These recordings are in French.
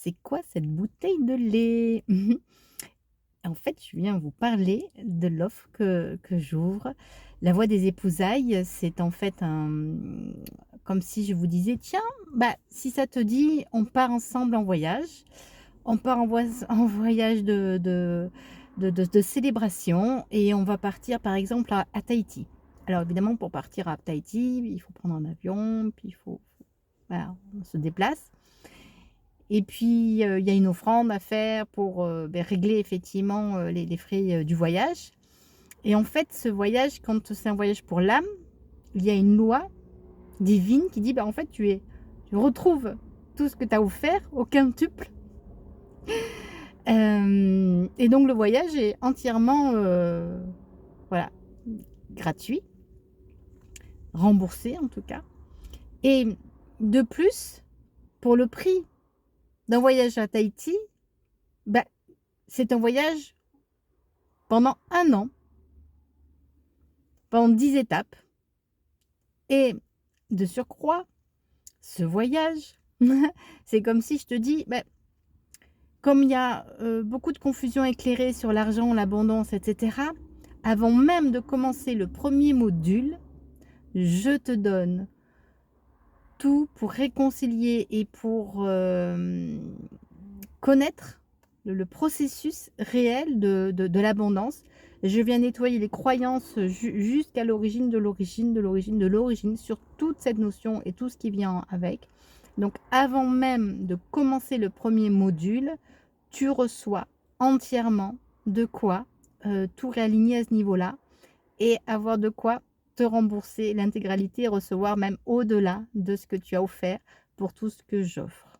C'est quoi cette bouteille de lait? En fait, je viens vous parler de l'offre que j'ouvre. La Voie des épousailles, c'est en fait comme si je vous disais: «Tiens, bah, si ça te dit, on part ensemble en voyage. On part en voyage de célébration et on va partir par exemple à Tahiti». Alors évidemment, pour partir à Tahiti, il faut prendre un avion, puis il faut voilà, on se déplace. Et puis, il y a une offrande à faire pour, régler effectivement, les frais, du voyage. Et en fait, ce voyage, quand c'est un voyage pour l'âme, il y a une loi divine qui dit: «Bah, en fait, tu retrouves tout ce que tu as offert au quintuple». Et donc le voyage est entièrement, voilà, gratuit, remboursé en tout cas. Et de plus, pour le prix d'un voyage à Tahiti, bah, c'est un voyage pendant un an. Pendant 10 étapes et de surcroît, ce voyage, c'est comme si je te dis, bah, comme il y a, beaucoup de confusion éclairée sur l'argent, l'abondance et cetera, avant même de commencer le premier module, je te donne tout pour réconcilier et pour, connaître le processus réel de l'abondance. Je viens nettoyer les croyances jusqu'à l'origine de l'origine de l'origine de l'origine sur toute cette notion et tout ce qui vient avec. Donc avant même de commencer le premier module, tu reçois entièrement de quoi, tout réaligner à ce niveau-là et avoir de quoi te rembourser l'intégralité et recevoir même au-delà de ce que tu as offert pour tout ce que j'offre.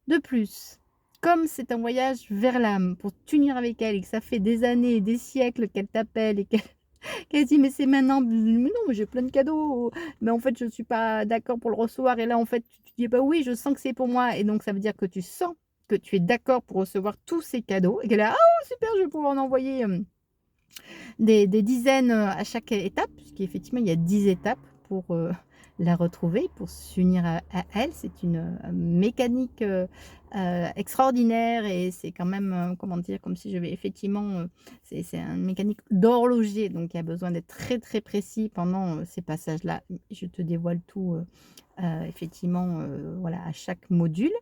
De plus, comme c'est un voyage vers l'âme pour t'unir avec elle et que ça fait des années et des siècles qu'elle t'appelle et qu'elle qu'elle dit: «Mais c'est maintenant». «Mais non, mais j'ai plein de cadeaux, mais en fait je ne suis pas d'accord pour le recevoir», et là en fait tu dis: «Bah oui, je sens que c'est pour moi», et donc ça veut dire que tu sens que tu es d'accord pour recevoir tous ces cadeaux et qu'elle est là: «Ah super, je vais pouvoir en envoyer, des dizaines, à chaque étape», puisqu'effectivement il y a 10 étapes pour, la retrouver, pour s'unir à elle. C'est une, mécanique, extraordinaire, et c'est quand même, comment dire? Comme si je vais effectivement, c'est un mécanique d'horloger, donc il y a besoin d'être très, très précis pendant, ces passages-là. Je te dévoile tout, effectivement, voilà, à chaque module,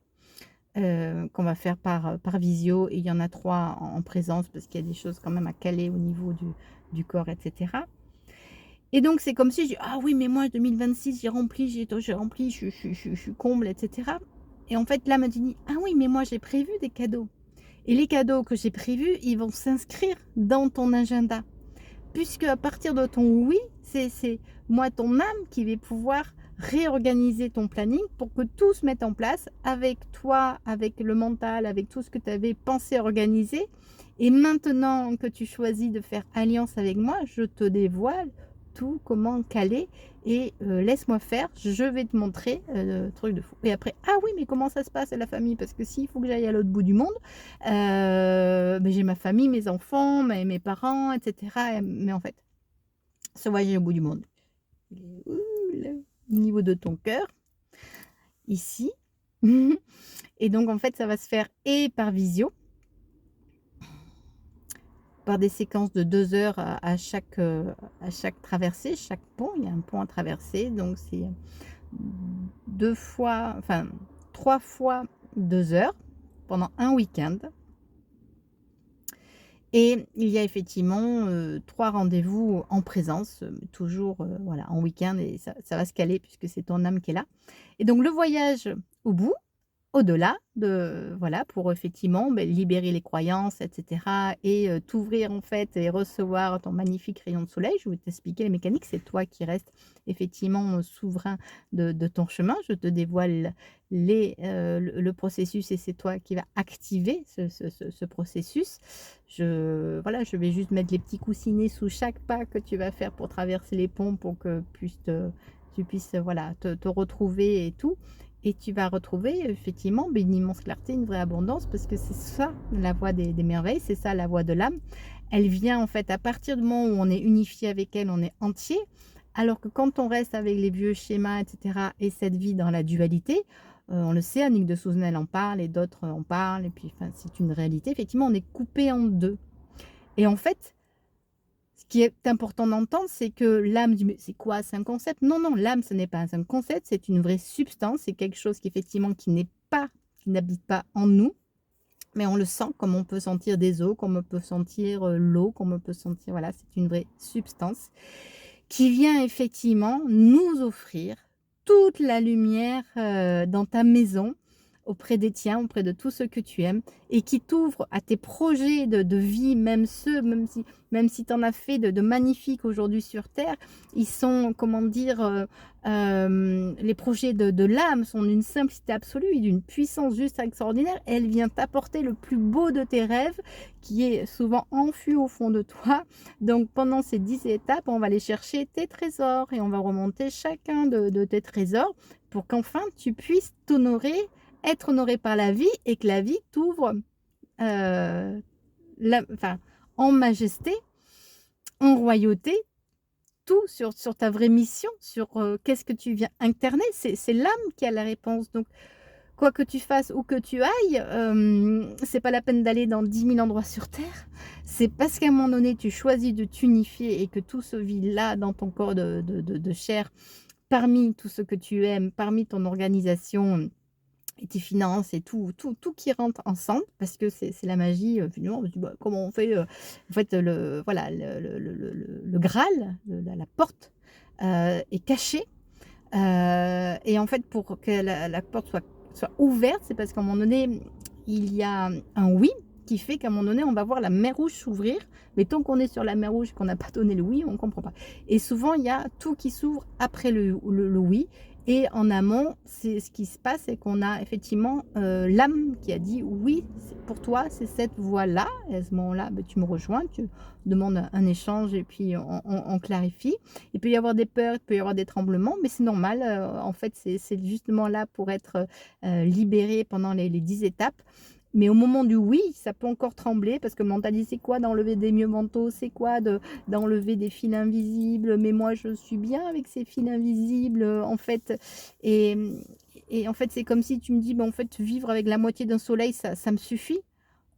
qu'on va faire par visio, et il y en a 3 en présence parce qu'il y a des choses quand même à caler au niveau du corps et cetera. Et donc c'est comme si je dis: «Ah oui, mais moi 2026 j'ai rempli, je suis comble et cetera», et en fait là me dit: «Ah oui, mais moi j'ai prévu des cadeaux, et les cadeaux que j'ai prévus, ils vont s'inscrire dans ton agenda». Puisque à partir de ton oui, c'est moi, ton âme, qui vais pouvoir réorganiser ton planning pour que tout se mette en place avec toi, avec le mental, avec tout ce que tu avais pensé organiser. Et maintenant que tu choisis de faire alliance avec moi, je te dévoile tout, comment caler, et laisse-moi faire, je vais te montrer, truc de fou. Et après: «Ah oui, mais comment ça se passe à la famille? Parce que s'il faut que j'aille à l'autre bout du monde, beh, j'ai ma famille, mes enfants, mes parents et cetera», mais en fait, ce voyage au bout du monde, il est où là? Au niveau de ton cœur, ici. Et donc en fait, ça va se faire et par visio, par des séquences de 2 heures à chaque traversée, chaque pont. Il y a un pont à traverser, donc c'est, 2 fois, enfin 3 fois 2 heures pendant un week-end. Et il y a effectivement, 3 rendez-vous en présence, toujours, voilà, en week-end, et ça va se caler puisque c'est ton âme qui est là. Et donc le voyage au bout, au-delà de voilà, pour effectivement, beh, libérer les croyances et cetera, et t'ouvrir en fait et recevoir ton magnifique rayon de soleil. Je vais t'expliquer les mécaniques, c'est toi qui restes effectivement, souverain de ton chemin. Je te dévoile le processus, et c'est toi qui vas activer ce processus. Voilà, je vais juste mettre les petits coussinets sous chaque pas que tu vas faire pour traverser les ponts pour que tu puisses, voilà, te retrouver et tout. Et tu vas retrouver effectivement, beh, une immense clarté, une vraie abondance, parce que c'est ça la voie des merveilles, c'est ça la voie de l'âme. Elle vient en fait à partir du moment où on est unifié avec elle, on est entier. Alors que quand on reste avec les vieux schémas et cetera, et cette vie dans la dualité, On le sait, Annick de Souzenel en parle et d'autres en parlent et puis enfin, c'est une réalité. Effectivement, on est coupé en 2 et en fait, ce qui est important d'entendre, c'est que l'âme dit: «Mais c'est quoi? C'est un concept?» Non, non, l'âme, ce n'est pas un concept, c'est une vraie substance, c'est quelque chose qui effectivement qui n'habite pas en nous, mais on le sent comme on peut sentir des eaux, comme on peut sentir, l'eau, comme on peut sentir voilà, c'est une vraie substance qui vient effectivement nous offrir toute la lumière, dans ta maison, auprès des tiens, auprès de tous ceux que tu aimes et qui t'ouvre à tes projets de vie, même si tu en as fait de magnifiques aujourd'hui sur terre, ils sont, comment dire, les projets de l'âme sont d'une simplicité absolue et d'une puissance juste extraordinaire. Elle vient t'apporter le plus beau de tes rêves qui est souvent enfui au fond de toi. Donc pendant ces 10 étapes, on va aller chercher tes trésors et on va remonter chacun de tes trésors pour qu'enfin tu puisses t'honorer, être honoré par la vie et que la vie t'ouvre, enfin, en majesté, en royauté, tout sur ta vraie mission, sur, qu'est-ce que tu viens incarner. C'est l'âme qui a la réponse. Donc quoi que tu fasses, où que tu ailles, c'est pas la peine d'aller dans 10 000 endroits sur terre. C'est parce qu'à un moment donné, tu choisis de t'unifier et que tout se vit là dans ton corps de chair, parmi tout ce que tu aimes, parmi ton organisation et tes finances et tout qui rentre ensemble parce que c'est la magie, finalement on se dit: «Bah, comment on fait?» En fait, le voilà, le graal, la porte, est cachée, et en fait, pour que la porte soit ouverte, c'est parce qu'à un moment donné, il y a un «oui» qui fait qu'à un moment donné, on va voir la mer rouge s'ouvrir, mais tant qu'on est sur la mer rouge et qu'on n'a pas donné le «oui», on ne comprend pas et souvent, il y a tout qui s'ouvre après le «oui» et en amont, c'est ce qui se passe, c'est qu'on a effectivement, l'âme qui a dit: «Oui, c'est pour toi, c'est cette voie-là» et à ce moment-là, beh, tu me rejoins, tu demandes un échange et puis on clarifie. Il peut y avoir des peurs, il peut y avoir des tremblements, mais c'est normal, en fait, c'est justement là pour être, libéré pendant les 10 étapes. Mais au moment du oui, ça peut encore trembler parce que le mental dit: «C'est quoi d'enlever des mieus mentaux? C'est quoi d'enlever des fils invisibles? Mais moi, je suis bien avec ces fils invisibles, en fait» et et en fait, c'est comme si tu me dis: «Bah, en fait, vivre avec la moitié d'un soleil, ça me suffit».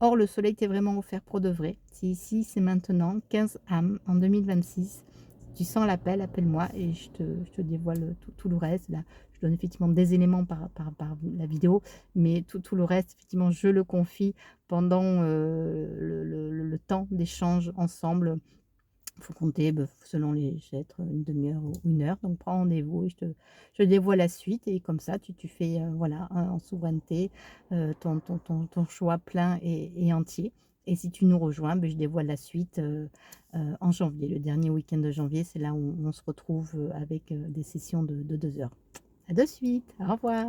Or, le soleil t'est vraiment offert pour de vrai. C'est ici, c'est maintenant, 15 âmes en 2026. Si tu sens l'appel, appelle-moi et je te dévoile tout le reste. Là, je donne effectivement des éléments par la vidéo, mais tout le reste, effectivement, je le confie pendant le temps d'échange ensemble. Il faut compter, bah, selon les êtres, une demi-heure ou 1 heure. Donc prends rendez-vous et je te dévoile la suite et comme ça tu fais, voilà, en souveraineté, ton choix plein et entier et si tu nous rejoins, beh, je dévoile la suite, en janvier. Le dernier week-end de janvier, c'est là où on se retrouve, avec, des sessions de 2 heures. À de suite, au revoir.